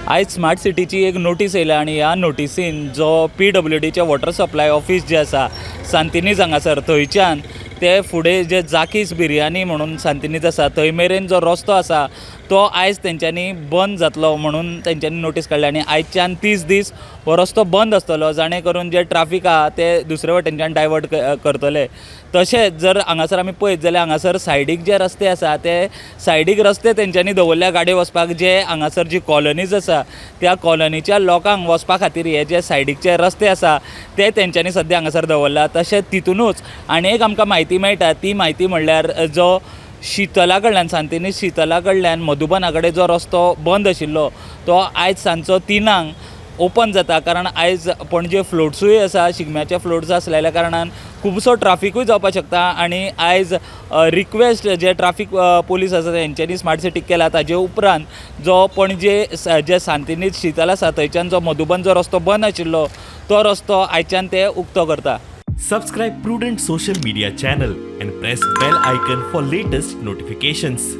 आयज स्मार्ट सिटीची एक नोटीस येयल्या आणि ह्या नोटिसीन जो PWDचे वॉटर सप्लाय ऑफिस जे आसा सांतिनीज हांगासर थंयच्यान ते फुडें जे जाकीस बिर्याणी म्हणून सांतिनीज आसा थंय मेरेन जो रस्तो आसा तो आयज तेंच्यांनी बंद जातलो म्हणून तेंच्यांनी नोटीस काडल्या आनी आयजच्यान 30 दीस हो रस्तो बंद आसतलो जाणे करून जे ट्राफीक आहा ते दुसरे वटेनच्यान डायवर्ट करतले. तशेंच जर हांगासर आमी पळयत जाल्यार हांगासर सायडीक जे रस्ते आसा ते सायडीक रस्ते तेंच्यांनी दवरल्या गाडयो वचपाक जे हांगासर जी कॉलनीज आसा त्या कॉलनीच्या लोकांक वचपा खातीर हे जे सायडीकचे रस्ते आसा ते तेंच्यांनी सद्या हांगासर दवरला. तशेंच तितूनूच आनी एक आमकां म्हायती मेळटा ती म्हायती म्हणल्यार जो शितला कडल्यान सांतिनीज शितला कडल्यान मधुबना कडेन जो रस्तो बंद आशिल्लो तो आयज सांजचो 3 ओपन जाता. कारण आयज पणजे फ्लोट्सूय आसा शिगम्याचे फ्लोट्स आसलेल्या कारणान खुबसो ट्राफिकूय जावपाक शकता आनी आयज रिक्वेस्ट जे ट्राफीक पोलीस आसा तेंच्यांनी स्मार्ट सिटीक केला. ताजे उपरांत जो पणजे जे सांतिनीज शितल आसा थंयच्यान जो मधुबन जो रस्तो बंद आशिल्लो तो रस्तो आयच्यान ते उक्तो करता. Subscribe Prudent social media channel and press bell icon for latest notifications.